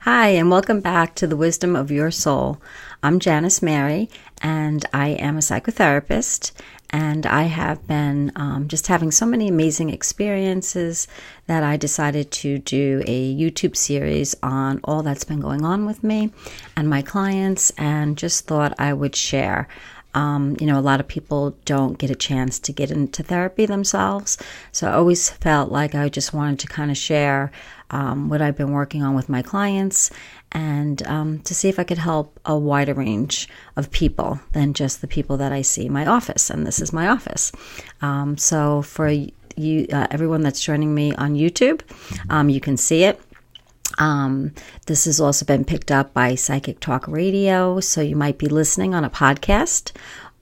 Hi, and welcome back to the Wisdom of Your Soul. I'm Janice Mary, and I am a psychotherapist, and I have been just having so many amazing experiences that I decided to do a YouTube series on all that's been going on with me and my clients, and just thought I would share. A lot of people don't get a chance to get into therapy themselves. So I always felt like I just wanted to kind of share what I've been working on with my clients and to see if I could help a wider range of people than just the people that I see in my office. And this is my office. So for you, everyone that's joining me on YouTube, you can see it. This has also been picked up by Psychic Talk Radio, so you might be listening on a podcast,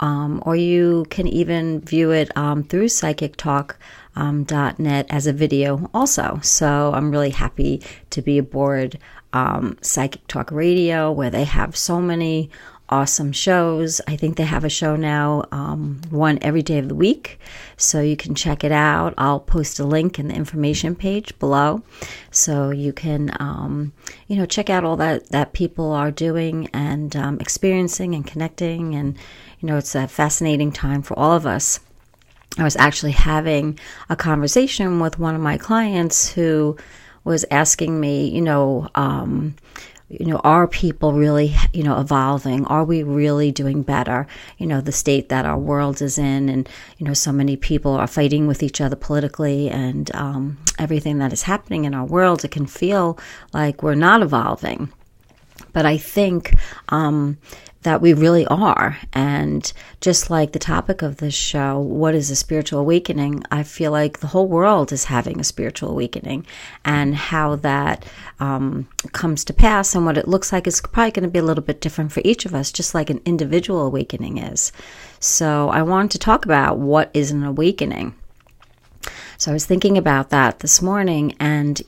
or you can even view it through psychictalk.net as a video also. So I'm really happy to be aboard Psychic Talk Radio, where they have so many awesome shows. I think they have a show now, one every day of the week, so you can check it out. I'll post a link in the information page below, so you can, check out all that people are doing and experiencing and connecting, and it's a fascinating time for all of us. I was actually having a conversation with one of my clients who was asking me, are people really, evolving? Are we really doing better? The state that our world is in, and, so many people are fighting with each other politically, and everything that is happening in our world, it can feel like we're not evolving. But I think that we really are. And just like the topic of this show, what is a spiritual awakening? I feel like the whole world is having a spiritual awakening, and how that comes to pass and what it looks like is probably going to be a little bit different for each of us, just like an individual awakening is. So I wanted to talk about what is an awakening. So I was thinking about that this morning, and,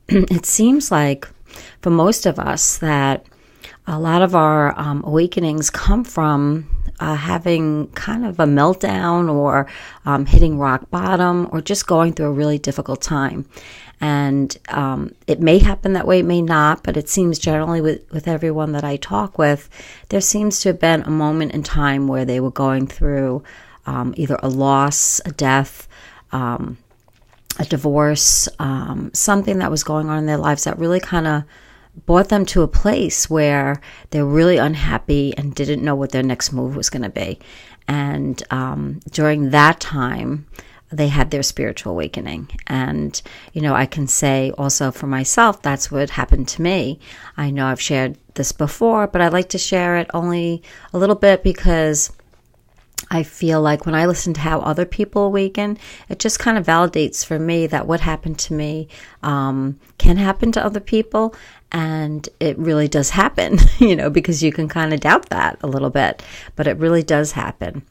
it seems like for most of us that a lot of our awakenings come from having kind of a meltdown, or hitting rock bottom, or just going through a really difficult time. And it may happen that way, it may not, but it seems generally with everyone that I talk with, there seems to have been a moment in time where they were going through either a loss, a death, a divorce, something that was going on in their lives that really kind of brought them to a place where they're really unhappy and didn't know what their next move was going to be. And during that time, they had their spiritual awakening. And, I can say also for myself, that's what happened to me. I know I've shared this before, but I like to share it only a little bit because I feel like when I listen to how other people awaken, it just kind of validates for me that what happened to me can happen to other people. And it really does happen, because you can kind of doubt that a little bit, but it really does happen.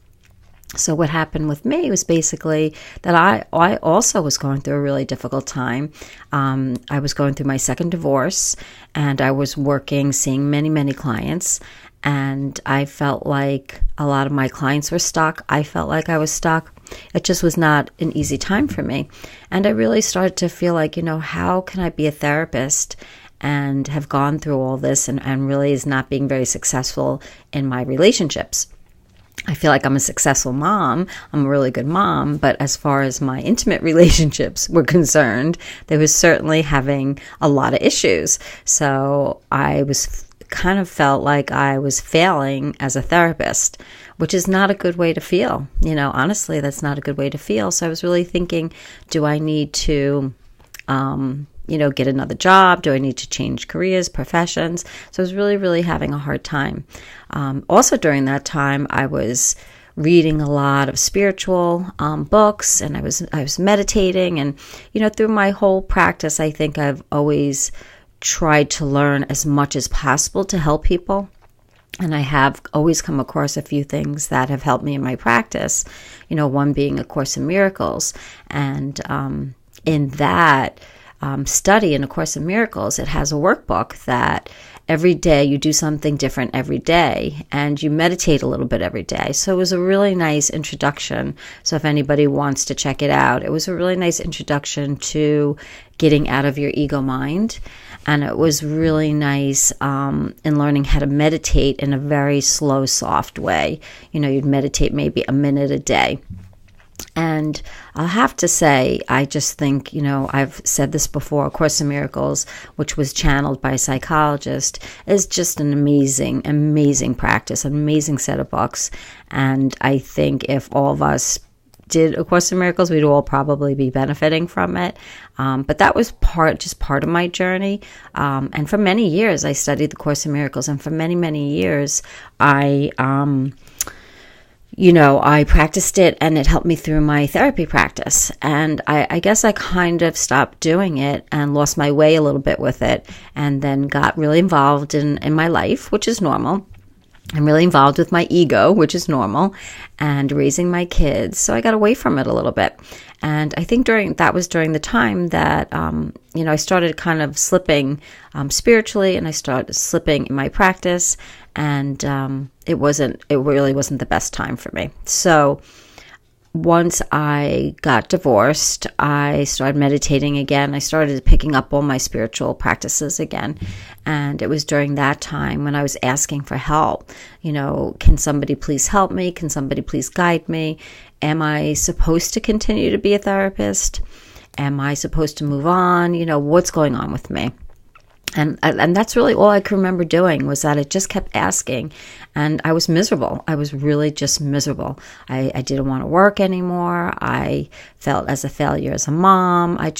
So what happened with me was basically that I also was going through a really difficult time. I was going through my second divorce, and I was working, seeing many, many clients. And I felt like a lot of my clients were stuck. I felt like I was stuck. It just was not an easy time for me. And I really started to feel like, how can I be a therapist and have gone through all this and really is not being very successful in my relationships? I feel like I'm a successful mom. I'm a really good mom. But as far as my intimate relationships were concerned, they was certainly having a lot of issues. So I was kind of felt like I was failing as a therapist, which is not a good way to feel. Honestly, that's not a good way to feel. So I was really thinking, do I need to, get another job? Do I need to change careers, professions? So I was really, really having a hard time. Also during that time, I was reading a lot of spiritual books, and I was meditating, and through my whole practice, I think I've always tried to learn as much as possible to help people. And I have always come across a few things that have helped me in my practice, one being A Course in Miracles. And in that, study in A Course in Miracles, it has a workbook that every day you do something different every day, and you meditate a little bit every day. So it was a really nice introduction. So if anybody wants to check it out, it was a really nice introduction to getting out of your ego mind. And it was really nice in learning how to meditate in a very slow, soft way. You'd meditate maybe a minute a day. And I'll have to say, I just think, I've said this before, A Course in Miracles, which was channeled by a psychologist, is just an amazing, amazing practice, an amazing set of books. And I think if all of us did A Course in Miracles, we'd all probably be benefiting from it. But that was just part of my journey. And for many years, I studied the Course in Miracles. And for many, many years, I practiced it, and it helped me through my therapy practice. And I guess I kind of stopped doing it and lost my way a little bit with it, and then got really involved in my life, which is normal. I'm really involved with my ego, which is normal, and raising my kids. So I got away from it a little bit. And I think that was during the time that, I started kind of slipping spiritually, and I started slipping in my practice. And it really wasn't the best time for me. So once I got divorced, I started meditating again. I started picking up all my spiritual practices again. And it was during that time when I was asking for help. Can somebody please help me? Can somebody please guide me? Am I supposed to continue to be a therapist? Am I supposed to move on? What's going on with me? And that's really all I can remember doing, was that I just kept asking, and I was miserable. I was really just miserable. I didn't want to work anymore. I felt as a failure as a mom. I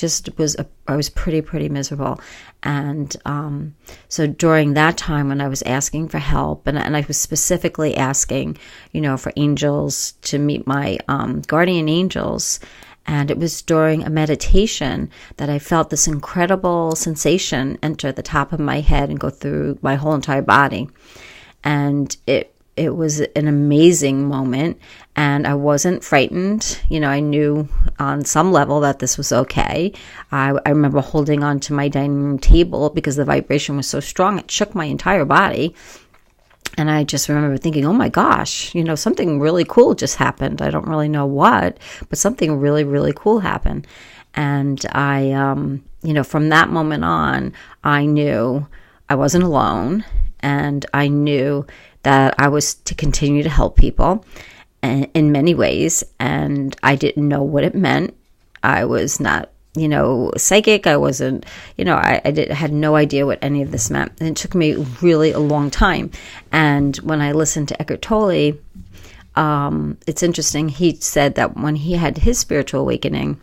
was pretty miserable. And so during that time when I was asking for help, and I was specifically asking, for angels to meet my guardian angels. And it was during a meditation that I felt this incredible sensation enter the top of my head and go through my whole entire body. And it was an amazing moment, and I wasn't frightened. I knew on some level that this was okay. I remember holding on to my dining room table because the vibration was so strong, it shook my entire body. And I just remember thinking, oh my gosh, something really cool just happened. I don't really know what, but something really, really cool happened. And I, from that moment on, I knew I wasn't alone, and I knew that I was to continue to help people in many ways. And I didn't know what it meant. I was not psychic. I wasn't, I had no idea what any of this meant. And it took me really a long time. And when I listened to Eckhart Tolle, it's interesting. He said that when he had his spiritual awakening,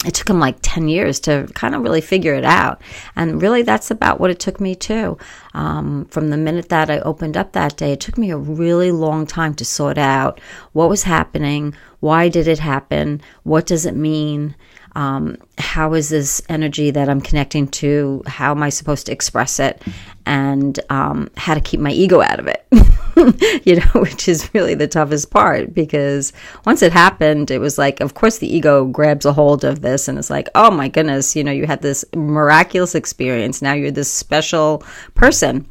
it took him like 10 years to kind of really figure it out. And really, that's about what it took me too. From the minute that I opened up that day, it took me a really long time to sort out what was happening, why did it happen, what does it mean, how is this energy that I'm connecting to, how am I supposed to express it, and how to keep my ego out of it, which is really the toughest part, because once it happened, it was like, of course, the ego grabs a hold of this, and it's like, oh my goodness, you had this miraculous experience. Now you're this special person.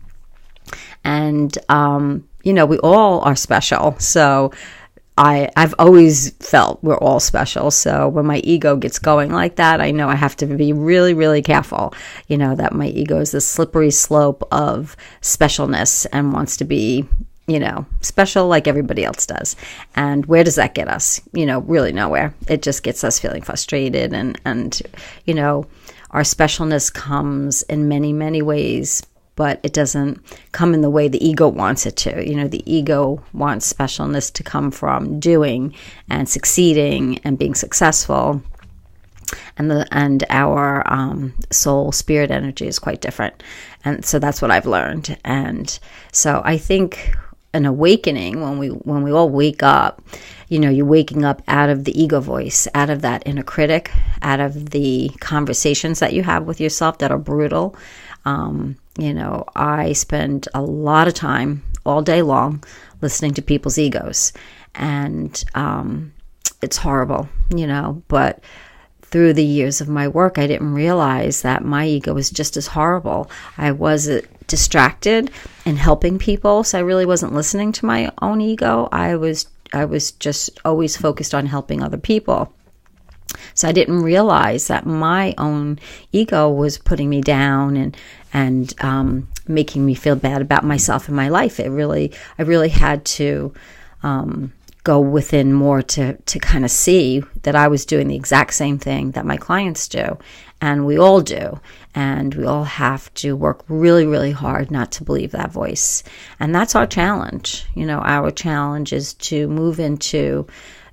And, we all are special. So I've always felt we're all special. So when my ego gets going like that, I know I have to be really, really careful, that my ego is this slippery slope of specialness and wants to be, special like everybody else does. And where does that get us? Really nowhere. It just gets us feeling frustrated. And our specialness comes in many, many ways, but it doesn't come in the way the ego wants it to. The ego wants specialness to come from doing and succeeding and being successful. And our soul spirit energy is quite different. And so that's what I've learned. And so I think an awakening, when we all wake up, you're waking up out of the ego voice, out of that inner critic, out of the conversations that you have with yourself that are brutal. I spend a lot of time all day long listening to people's egos, and it's horrible, but through the years of my work, I didn't realize that my ego was just as horrible. I was distracted in helping people, so I really wasn't listening to my own ego. I was just always focused on helping other people. So I didn't realize that my own ego was putting me down and making me feel bad about myself and my life. I really had to go within more to kind of see that I was doing the exact same thing that my clients do, and we all do, and we all have to work really, really hard not to believe that voice. And that's our challenge. Our challenge is to move into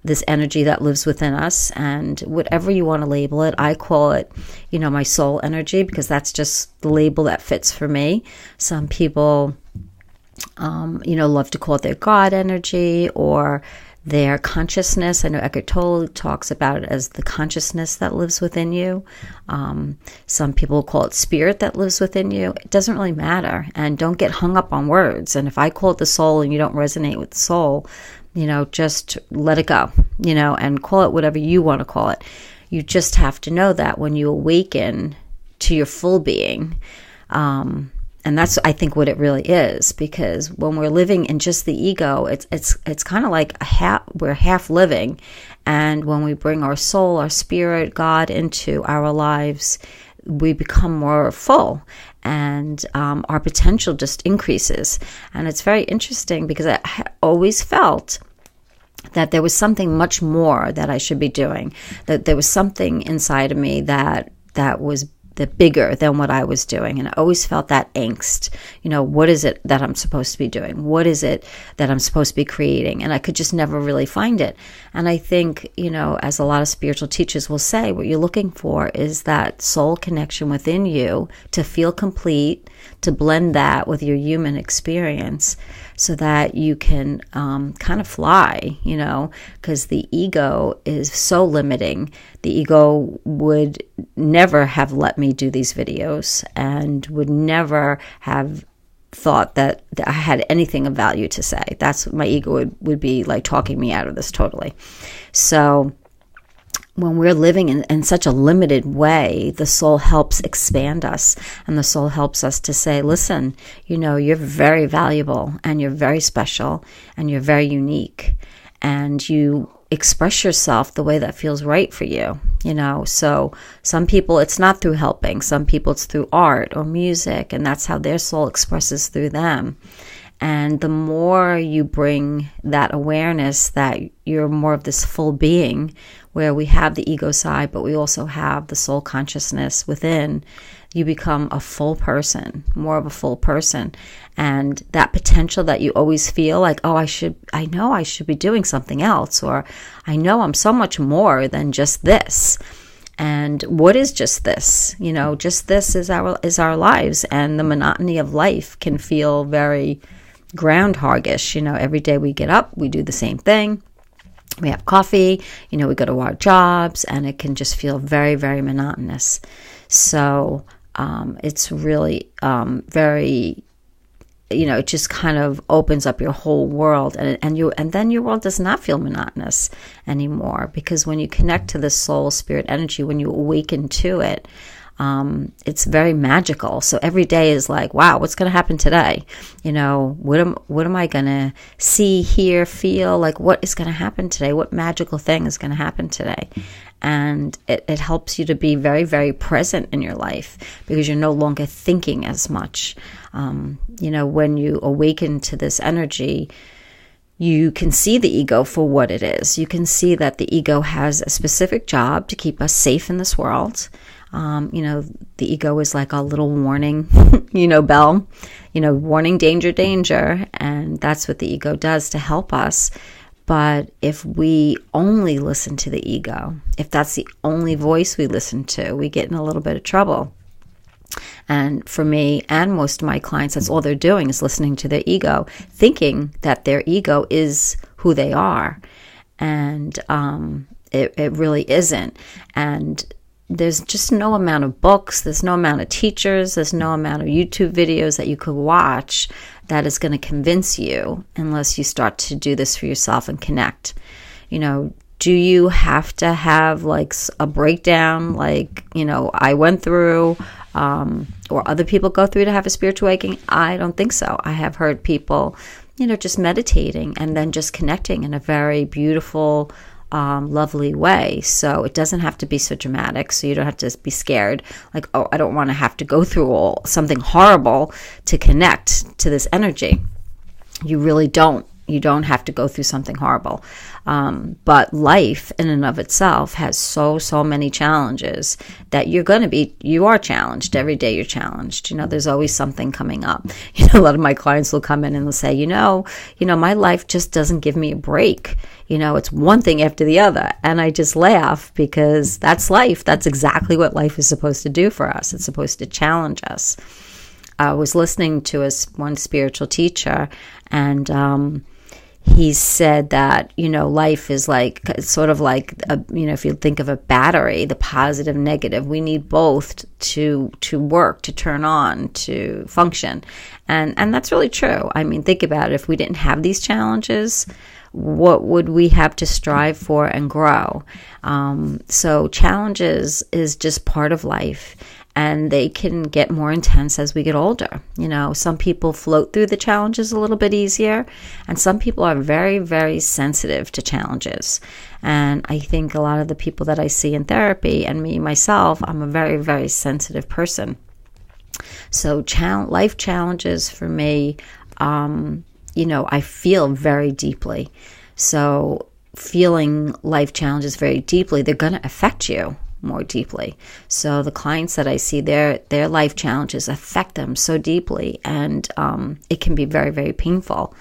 this energy that lives within us, and whatever you want to label it, I call it, my soul energy, because that's just the label that fits for me. Some people, love to call it their God energy or their consciousness. I know Eckhart Tolle talks about it as the consciousness that lives within you. Some people call it spirit that lives within you. It doesn't really matter, and don't get hung up on words. And if I call it the soul and you don't resonate with the soul, just let it go, and call it whatever you want to call it. You just have to know that when you awaken to your full being, and that's, I think, what it really is, because when we're living in just the ego, it's kind of like we're half living. And when we bring our soul, our spirit, God into our lives, we become more full, and our potential just increases. And it's very interesting, because I always felt that there was something much more that I should be doing, that there was something inside of me that was bigger than what I was doing. And I always felt that angst. What is it that I'm supposed to be doing? What is it that I'm supposed to be creating? And I could just never really find it. And I think, as a lot of spiritual teachers will say, what you're looking for is that soul connection within you to feel complete, to blend that with your human experience so that you can kind of fly, because the ego is so limiting. The ego would never have let me do these videos and would never have thought that I had anything of value to say. That's my ego would be like talking me out of this totally. So when we're living in such a limited way, the soul helps expand us, and the soul helps us to say, listen, you're very valuable, and you're very special, and you're very unique, and you express yourself the way that feels right for you. So some people, it's not through helping. Some people, it's through art or music, and that's how their soul expresses through them. And the more you bring that awareness that you're more of this full being, where we have the ego side, but we also have the soul consciousness within, you become a full person, more of a full person. And that potential that you always feel like, oh, I know I should be doing something else, or I know I'm so much more than just this. And what is just this? Just this is our lives, and the monotony of life can feel very groundhogish. Every day we get up, we do the same thing. We have coffee, we go to our jobs, and it can just feel very, very monotonous. So it's really very, it just kind of opens up your whole world, and then your world does not feel monotonous anymore, because when you connect to the soul spirit energy, when you awaken to it, it's very magical. So every day is like, wow, what's going to happen today? What am I going to see, hear, feel? Like, what is going to happen today? What magical thing is going to happen today? And it helps you to be very, very present in your life, because you're no longer thinking as much. When you awaken to this energy, you can see the ego for what it is. You can see that the ego has a specific job to keep us safe in this world. The ego is like a little warning, bell, warning, danger, danger. And that's what the ego does to help us. But if we only listen to the ego, if that's the only voice we listen to, we get in a little bit of trouble. And for me and most of my clients, that's all they're doing is listening to their ego, thinking that their ego is who they are. And it really isn't. And there's just no amount of books, there's no amount of teachers, there's no amount of YouTube videos that you could watch that is going to convince you, unless you start to do this for yourself and connect. Do you have to have like a breakdown like, I went through, or other people go through to have a spiritual awakening? I don't think so. I have heard people, just meditating and then just connecting in a very beautiful, lovely way. So it doesn't have to be so dramatic. So you don't have to be scared like, oh, I don't want to have to go through something horrible to connect to this energy. You really don't. You don't have to go through something horrible. But life in and of itself has so many challenges that you are challenged. Every day you're challenged. There's always something coming up. A lot of my clients will come in and they'll say, my life just doesn't give me a break. It's one thing after the other. And I just laugh because that's life. That's exactly what life is supposed to do for us. It's supposed to challenge us. I was listening to one spiritual teacher, and he said that, life is sort of like, if you think of a battery, the positive, negative, we need both to work, to turn on, to function. And that's really true. I mean, think about it. If we didn't have these challenges, what would we have to strive for and grow? So challenges is just part of life. And they can get more intense as we get older. Some people float through the challenges a little bit easier, and some people are very, very sensitive to challenges. And I think a lot of the people that I see in therapy, and me myself, I'm a very, very sensitive person. So life challenges for me, I feel very deeply. So feeling life challenges very deeply, they're going to affect you more deeply. So the clients that I see, their life challenges affect them so deeply, and it can be very, very painful.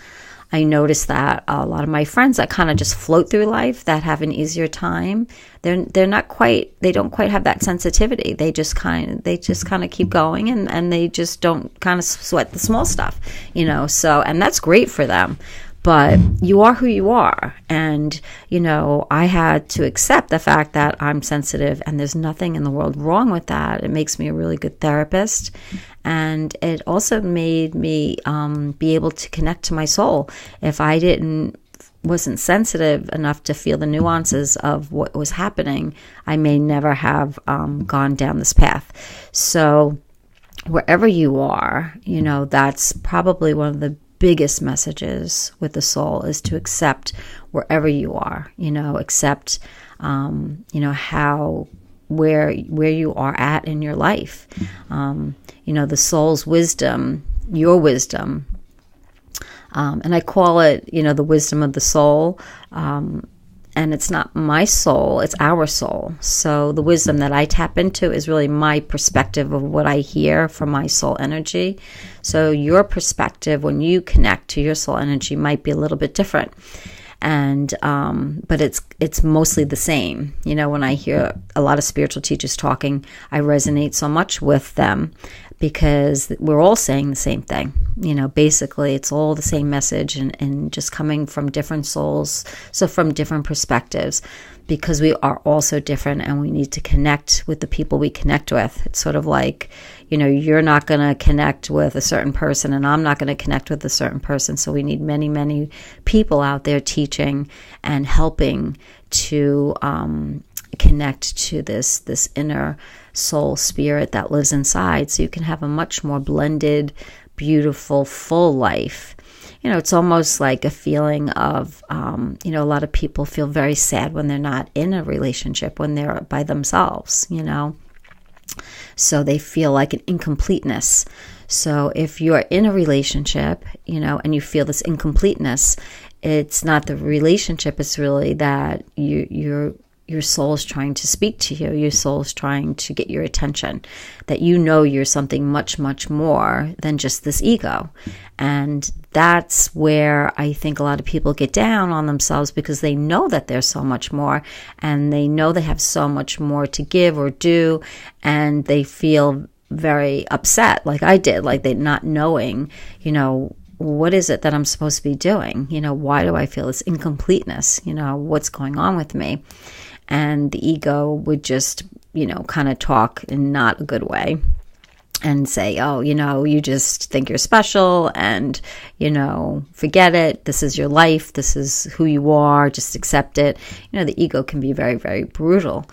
I notice that a lot of my friends that kind of just float through life, that have an easier time, they don't quite have that sensitivity. They just kind of keep going, and they just don't kind of sweat the small stuff, so, and that's great for them. But you are who you are. And, I had to accept the fact that I'm sensitive, and there's nothing in the world wrong with that. It makes me a really good therapist. And it also made me be able to connect to my soul. If I wasn't sensitive enough to feel the nuances of what was happening, I may never have gone down this path. So wherever you are, that's probably one of the biggest messages with the soul, is to accept wherever you are, accept, where you are at in your life. The soul's wisdom, your wisdom, and I call it, the wisdom of the soul. And it's not my soul, it's our soul. So the wisdom that I tap into is really my perspective of what I hear from my soul energy. So your perspective when you connect to your soul energy might be a little bit different. And but it's mostly the same. When I hear a lot of spiritual teachers talking, I resonate so much with them, because we're all saying the same thing. Basically it's all the same message, and just coming from different souls, so from different perspectives, because we are all so different, and we need to connect with the people we connect with. It's sort of like, you're not going to connect with a certain person, and I'm not going to connect with a certain person. So we need many, many people out there teaching and helping to connect to this inner soul spirit that lives inside, so you can have a much more blended, beautiful, full life. It's almost like a feeling of, a lot of people feel very sad when they're not in a relationship, when they're by themselves, so they feel like an incompleteness. So if you're in a relationship, and you feel this incompleteness, it's not the relationship, it's really that your soul is trying to speak to you. Your soul is trying to get your attention, that you're something much, much more than just this ego. And that's where I think a lot of people get down on themselves, because they know that there's so much more, and they know they have so much more to give or do, and they feel very upset, like I did, like they're not knowing, what is it that I'm supposed to be doing? Why do I feel this incompleteness? What's going on with me? And the ego would just, kind of talk in not a good way. and say, oh, you just think you're special and, forget it. This is your life. This is who you are. Just accept it. The ego can be very, very brutal.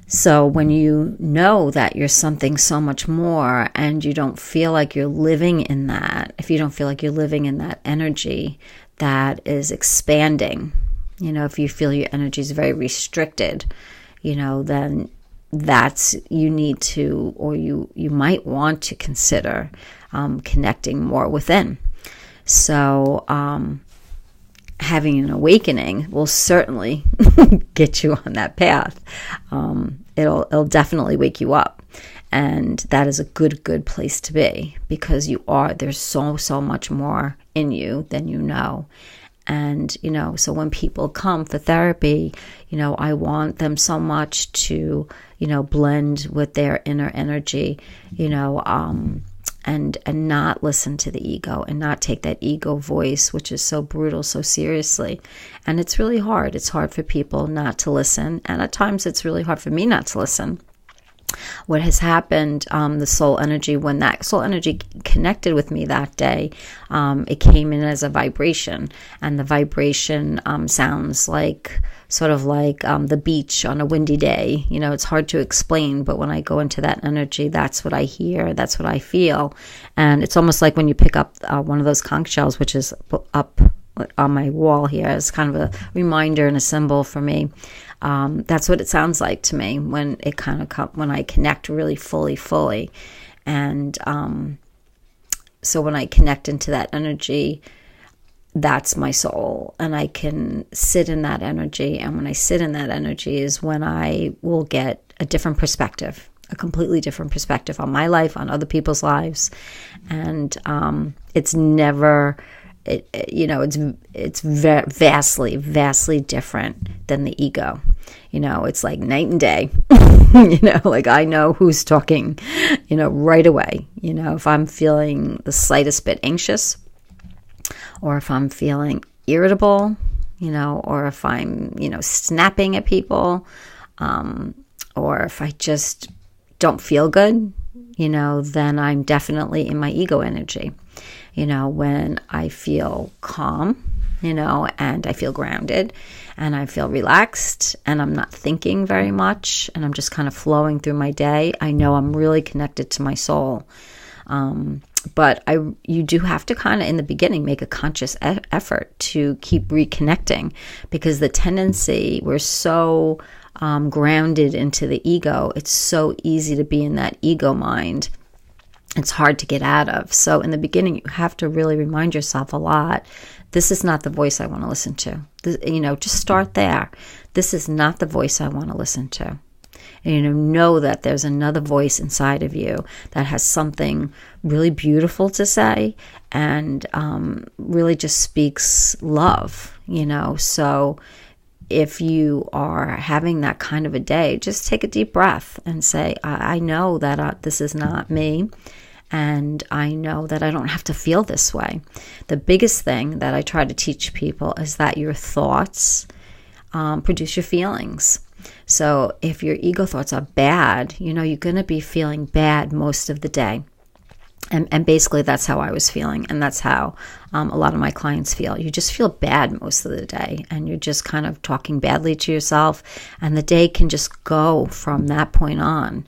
So when you know that you're something so much more and you don't feel like you're living in that, if you don't feel like you're living in that energy that is expanding, if you feel your energy is very restricted, then you need to, or you might want to consider connecting more within. So having an awakening will certainly get you on that path. It'll definitely wake you up. And that is a good place to be, because there's so much more in you than you know. And, so when people come for therapy, I want them so much to, blend with their inner energy, and not listen to the ego and not take that ego voice, which is so brutal, so seriously. And it's really hard. It's hard for people not to listen. And at times it's really hard for me not to listen. What has happened, the soul energy, when that soul energy connected with me that day, it came in as a vibration, and the vibration sounds like sort of like the beach on a windy day. It's hard to explain, but when I go into that energy, that's what I hear, that's what I feel. And it's almost like when you pick up one of those conch shells, which is up on my wall here as kind of a reminder and a symbol for me. That's what it sounds like to me when it when I connect really fully. And so when I connect into that energy, that's my soul, and I can sit in that energy. And when I sit in that energy is when I will get a different perspective, a completely different perspective on my life, on other people's lives. And it's never... it's vastly different than the ego. It's like night and day. Like I know who's talking, right away. If I'm feeling the slightest bit anxious, or if I'm feeling irritable, or if I'm, snapping at people, or if I just don't feel good, then I'm definitely in my ego energy. When I feel calm, and I feel grounded, and I feel relaxed, and I'm not thinking very much, and I'm just kind of flowing through my day, I know I'm really connected to my soul. But you do have to kind of, in the beginning, make a conscious effort to keep reconnecting, because the tendency, we're so grounded into the ego. It's so easy to be in that ego mind. It's hard to get out of. So in the beginning, you have to really remind yourself a lot, this is not the voice I want to listen to. Just start there. This is not the voice I want to listen to. And know that there's another voice inside of you that has something really beautiful to say, and really just speaks love, So if you are having that kind of a day, just take a deep breath and say, I know that this is not me. And I know that I don't have to feel this way. The biggest thing that I try to teach people is that your thoughts produce your feelings. So if your ego thoughts are bad, you're going to be feeling bad most of the day. And basically that's how I was feeling. And that's how a lot of my clients feel. You just feel bad most of the day. And you're just kind of talking badly to yourself. And the day can just go from that point on.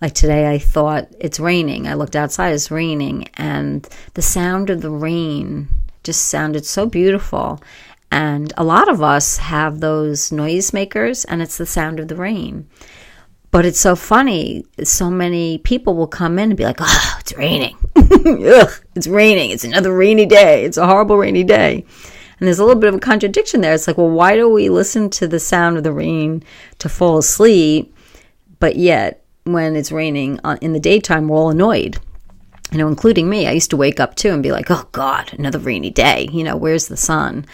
Like today I thought it's raining. I looked outside, it's raining. And the sound of the rain just sounded so beautiful. And a lot of us have those noisemakers, and it's the sound of the rain. But it's so funny. So many people will come in and be like, oh, it's raining. Ugh, it's raining. It's another rainy day. It's a horrible rainy day. And there's a little bit of a contradiction there. It's like, well, why do we listen to the sound of the rain to fall asleep? But yet, when it's raining in the daytime, we're all annoyed. Including me. I used to wake up too and be like, oh, God, another rainy day. Where's the sun?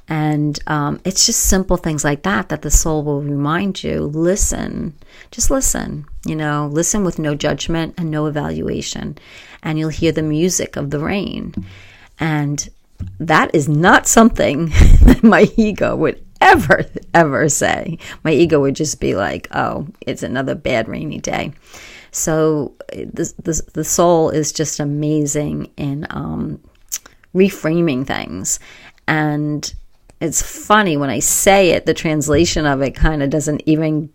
And it's just simple things like that the soul will remind you, listen, just listen, listen with no judgment and no evaluation. And you'll hear the music of the rain. And that is not something that my ego would ever say. My ego would just be like, oh, it's another bad rainy day. So the soul is just amazing in reframing things. And it's funny when I say it, the translation of it kind of doesn't even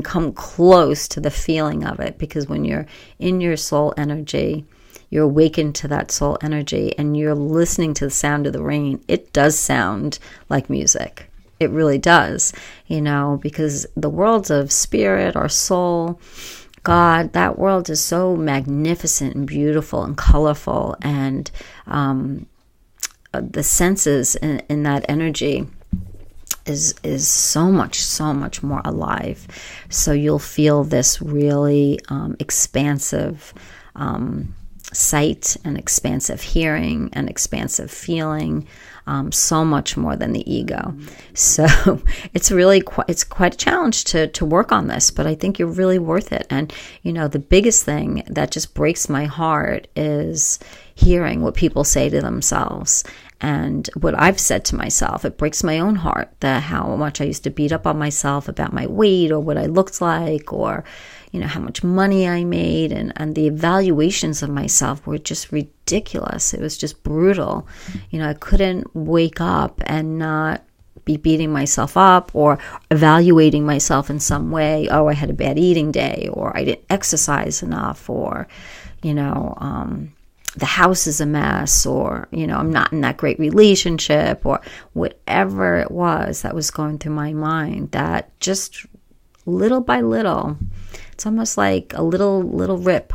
come close to the feeling of it, because when you're in your soul energy, you're awakened to that soul energy and you're listening to the sound of the rain, it does sound like music. It really does, because the worlds of spirit, our soul, God, that world is so magnificent and beautiful and colorful, and the senses in that energy is so much more alive. So you'll feel this really expansive sight and expansive hearing and expansive feeling, so much more than the ego. So it's really quite a challenge to work on this, but I think you're really worth it. And the biggest thing that just breaks my heart is hearing what people say to themselves and what I've said to myself. It breaks my own heart that how much I used to beat up on myself about my weight or what I looked like, or how much money I made, and the evaluations of myself were just ridiculous. It was just brutal. I couldn't wake up and not be beating myself up or evaluating myself in some way. Oh, I had a bad eating day, or I didn't exercise enough, or, the house is a mess, or, I'm not in that great relationship, or whatever it was that was going through my mind, that just little by little, it's almost like a little rip,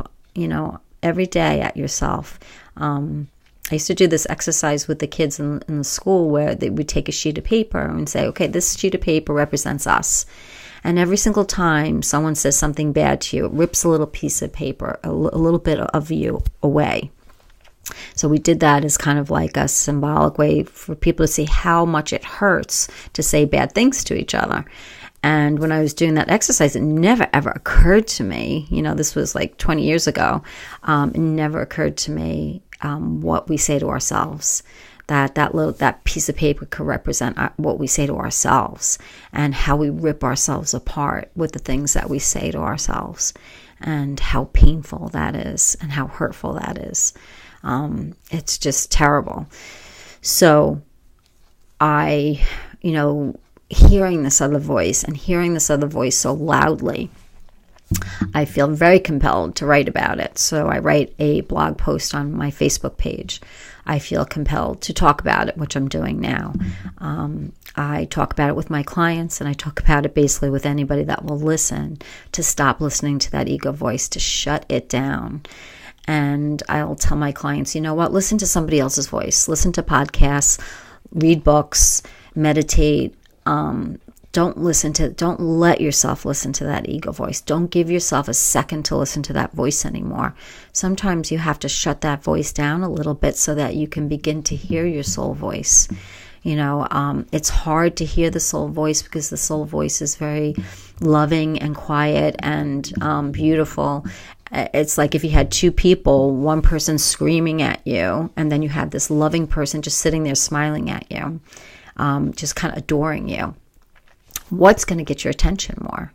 every day at yourself. I used to do this exercise with the kids in the school where they would take a sheet of paper and say, okay, this sheet of paper represents us. And every single time someone says something bad to you, it rips a little piece of paper, a little bit of you away. So we did that as kind of like a symbolic way for people to see how much it hurts to say bad things to each other. And when I was doing that exercise, it never, ever occurred to me, this was like 20 years ago, it never occurred to me what we say to ourselves, that piece of paper could represent what we say to ourselves and how we rip ourselves apart with the things that we say to ourselves, and how painful that is and how hurtful that is. It's just terrible. So hearing this other voice so loudly, I feel very compelled to write about it. So I write a blog post on my Facebook page. I feel compelled to talk about it, which I'm doing now. I talk about it with my clients, and I talk about it basically with anybody that will listen, to stop listening to that ego voice, to shut it down. And I'll tell my clients, listen to somebody else's voice. Listen to podcasts, read books, meditate. Don't let yourself listen to that ego voice. Don't give yourself a second to listen to that voice anymore. Sometimes you have to shut that voice down a little bit so that you can begin to hear your soul voice. It's hard to hear the soul voice because the soul voice is very loving and quiet and beautiful. It's like if you had two people, one person screaming at you, and then you had this loving person just sitting there smiling at you, just kind of adoring you. What's going to get your attention more?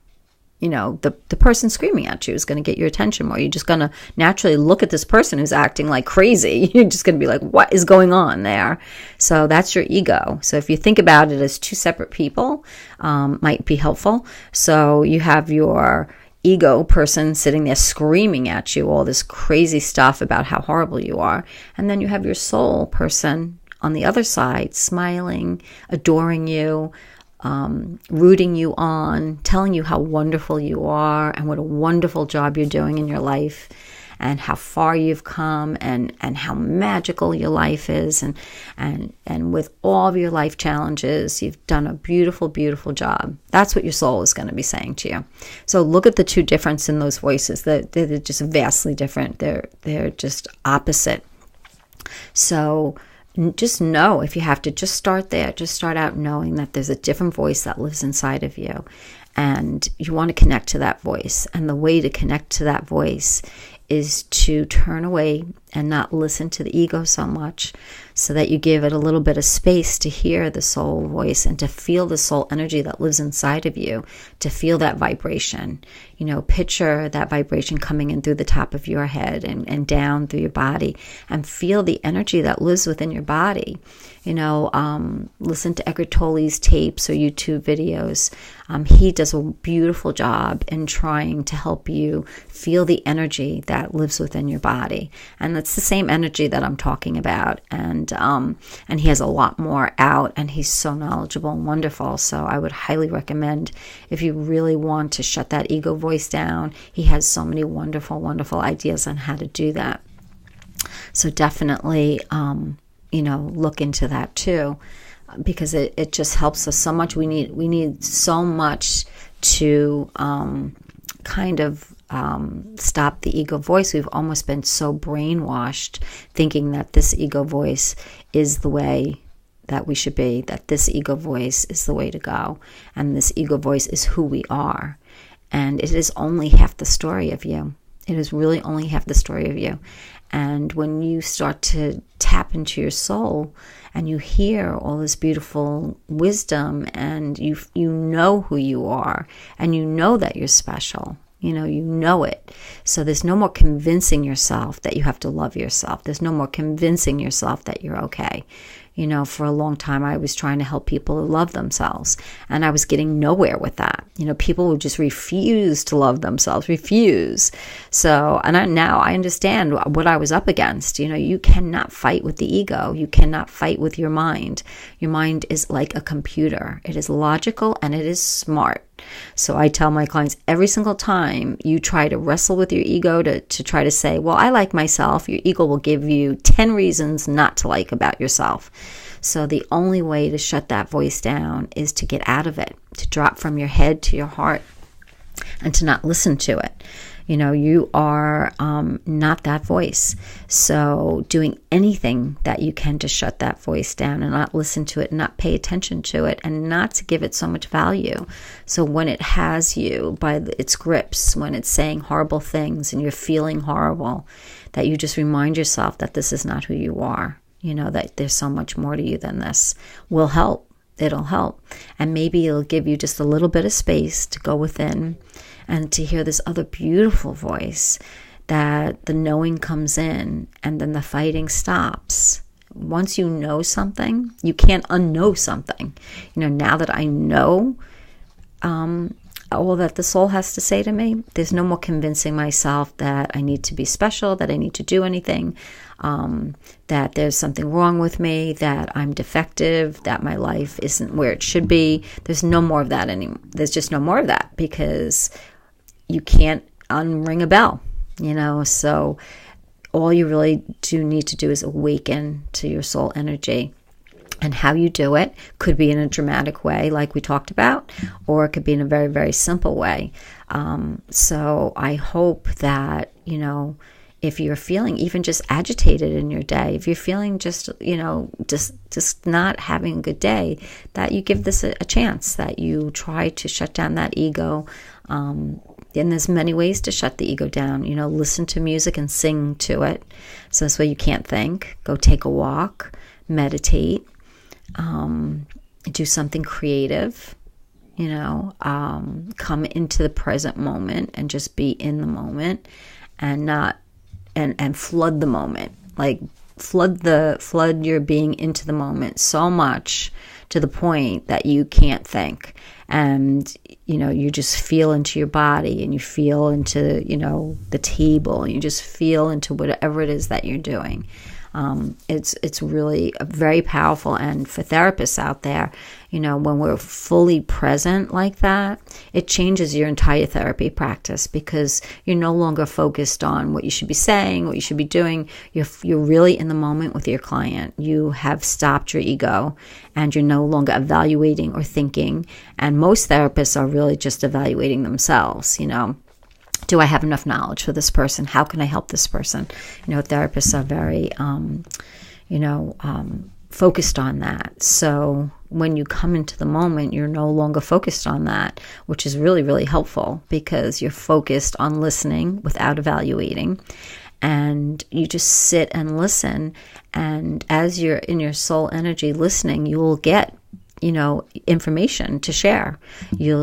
The person screaming at you is going to get your attention more. You're just going to naturally look at this person who's acting like crazy. You're just going to be like, what is going on there? So that's your ego. So if you think about it as two separate people, might be helpful. So you have your ego person sitting there screaming at you all this crazy stuff about how horrible you are. And then you have your soul person on the other side, smiling, adoring you, rooting you on, telling you how wonderful you are and what a wonderful job you're doing in your life and how far you've come and how magical your life is. And with all of your life challenges, you've done a beautiful, beautiful job. That's what your soul is going to be saying to you. So look at the two difference in those voices. They're just vastly different. They're just opposite. So just know, if you have to, just start there. Just start out knowing that there's a different voice that lives inside of you. And you want to connect to that voice. And the way to connect to that voice is to turn away and not listen to the ego so much, so that you give it a little bit of space to hear the soul voice and to feel the soul energy that lives inside of you, to feel that vibration. Picture that vibration coming in through the top of your head and down through your body, and feel the energy that lives within your body. Listen to Eckhart Tolle's tapes or YouTube videos. He does a beautiful job in trying to help you feel the energy that lives within your body. And it's the same energy that I'm talking about. And he has a lot more out, and he's so knowledgeable and wonderful. So I would highly recommend, if you really want to shut that ego voice down, he has so many wonderful, wonderful ideas on how to do that. So definitely, look into that too, because it just helps us so much. We need so much to stop the ego voice. We've almost been so brainwashed thinking that this ego voice is the way that we should be, that this ego voice is the way to go, and this ego voice is who we are. And it is only half the story of you. It is really only half the story of you. And when you start to tap into your soul and you hear all this beautiful wisdom, and you know who you are, and you know that you're special, you know it. So there's no more convincing yourself that you have to love yourself. There's no more convincing yourself that you're okay. For a long time, I was trying to help people to love themselves, and I was getting nowhere with that. People would just refuse to love themselves, refuse. So, now I understand what I was up against. You cannot fight with the ego. You cannot fight with your mind. Your mind is like a computer. It is logical and it is smart. So I tell my clients, every single time you try to wrestle with your ego to try to say, well, I like myself, your ego will give you 10 reasons not to like about yourself. So the only way to shut that voice down is to get out of it, to drop from your head to your heart, and to not listen to it. You are not that voice. So doing anything that you can to shut that voice down and not listen to it, not pay attention to it, and not to give it so much value. So when it has you by its grips, when it's saying horrible things and you're feeling horrible, that you just remind yourself that this is not who you are. That there's so much more to you than this. Will help. It'll help. And maybe it'll give you just a little bit of space to go within and to hear this other beautiful voice, that the knowing comes in and then the fighting stops. Once you know something, you can't unknow something. Now that I know all that the soul has to say to me, there's no more convincing myself that I need to be special, that I need to do anything, that there's something wrong with me, that I'm defective, that my life isn't where it should be. There's no more of that anymore. There's just no more of that, because you can't unring a bell, so all you really do need to do is awaken to your soul energy. And how you do it could be in a dramatic way, like we talked about, or it could be in a very, very simple way. So I hope that, if you're feeling even just agitated in your day, if you're feeling just not having a good day, that you give this a chance, that you try to shut down that ego. And there's many ways to shut the ego down. Listen to music and sing to it. So this way you can't think. Go take a walk, meditate, do something creative, come into the present moment and just be in the moment, and not, and flood the moment, like flood your being into the moment so much to the point that you can't think. And, you just feel into your body, and you feel into, the table, and you just feel into whatever it is that you're doing. It's really very powerful. And for therapists out there, when we're fully present like that, it changes your entire therapy practice, because you're no longer focused on what you should be saying, what you should be doing. You're really in the moment with your client. You have stopped your ego, and you're no longer evaluating or thinking. And most therapists are really just evaluating themselves, Do I have enough knowledge for this person? How can I help this person? Therapists are very, focused on that. So when you come into the moment, you're no longer focused on that, which is really, really helpful, because you're focused on listening without evaluating. and you just sit and listen. And as you're in your soul energy listening, you will get, information to share.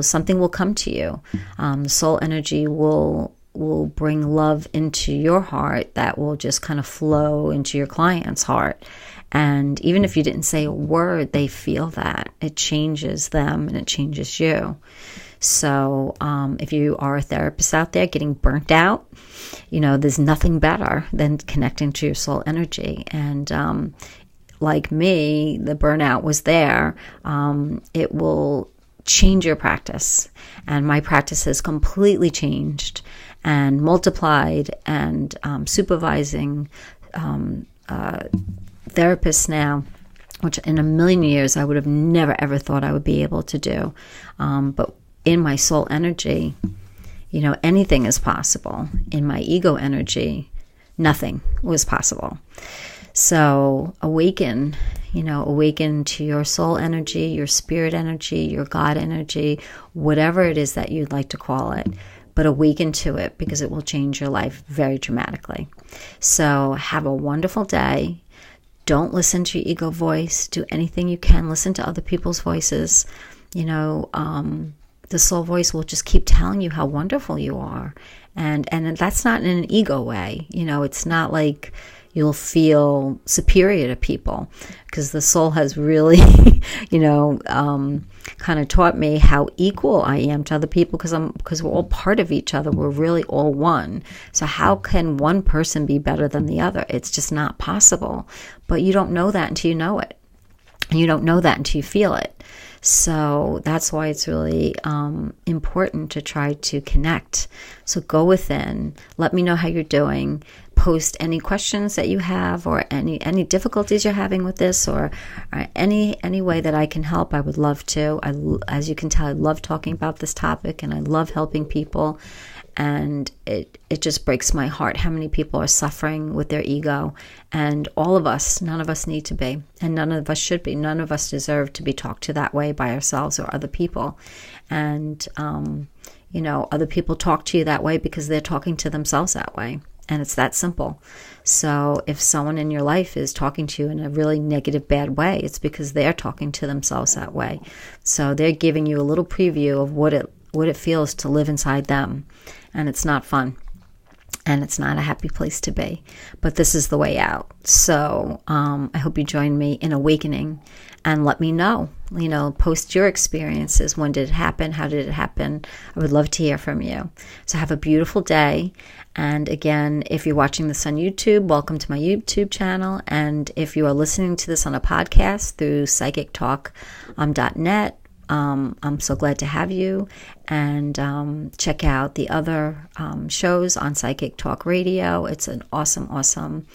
Something will come to you. The soul energy will bring love into your heart that will just kind of flow into your client's heart. And even if you didn't say a word, they feel that. It changes them and it changes you. So if you are a therapist out there getting burnt out, there's nothing better than connecting to your soul energy. And like me, the burnout was there. It will change your practice. And my practice has completely changed and multiplied, and supervising therapists now, which in a million years I would have never ever thought I would be able to do. But in my soul energy, anything is possible. In my ego energy, nothing was possible. So awaken to your soul energy, your spirit energy, your God energy, whatever it is that you'd like to call it. But awaken to it, because it will change your life very dramatically. So have a wonderful day. Don't listen to your ego voice. Do anything you can. Listen to other people's voices. The soul voice will just keep telling you how wonderful you are. And that's not in an ego way. It's not like you'll feel superior to people, because the soul has really, kind of taught me how equal I am to other people, because we're all part of each other. We're really all one. So how can one person be better than the other? It's just not possible. But you don't know that until you know it. And you don't know that until you feel it. So that's why it's really important to try to connect. So go within. Let me know how you're doing. Post any questions that you have, or any difficulties you're having with this, or any way that I can help. I would love to. As you can tell, I love talking about this topic, and I love helping people. And it just breaks my heart how many people are suffering with their ego. And all of us, none of us need to be. And none of us should be. None of us deserve to be talked to that way by ourselves or other people. And, other people talk to you that way because they're talking to themselves that way. And it's that simple. So if someone in your life is talking to you in a really negative, bad way, it's because they're talking to themselves that way. So they're giving you a little preview of what it feels to live inside them. And it's not fun. And it's not a happy place to be. But this is the way out. So I hope you join me in awakening, and let me know. Post your experiences. When did it happen? How did it happen? I would love to hear from you. So have a beautiful day. And again, if you're watching this on YouTube, welcome to my YouTube channel. And if you are listening to this on a podcast through psychictalk.net, I'm so glad to have you. And check out the other shows on Psychic Talk Radio. It's an awesome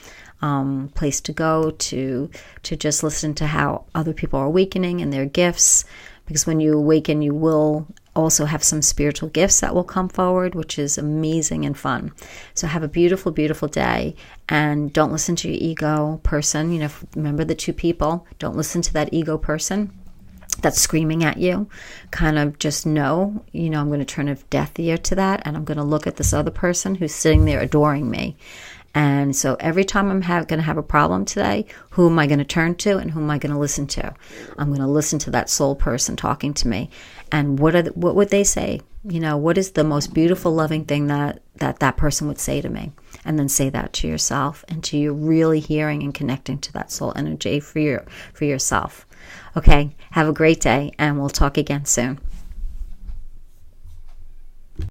place to go to just listen to how other people are awakening and their gifts. Because when you awaken, you will also have some spiritual gifts that will come forward, which is amazing and fun. So have a beautiful, beautiful day. And don't listen to your ego person. Remember the two people. Don't listen to that ego person that's screaming at you. Kind of just know, I'm going to turn a deaf ear to that, and I'm going to look at this other person who's sitting there adoring me. And so every time I'm going to have a problem today, who am I going to turn to, and who am I going to listen to? I'm going to listen to that soul person talking to me. And what would they say? What is the most beautiful, loving thing that person would say to me? And then say that to yourself, and to you really hearing and connecting to that soul energy for yourself. Okay, have a great day, and we'll talk again soon.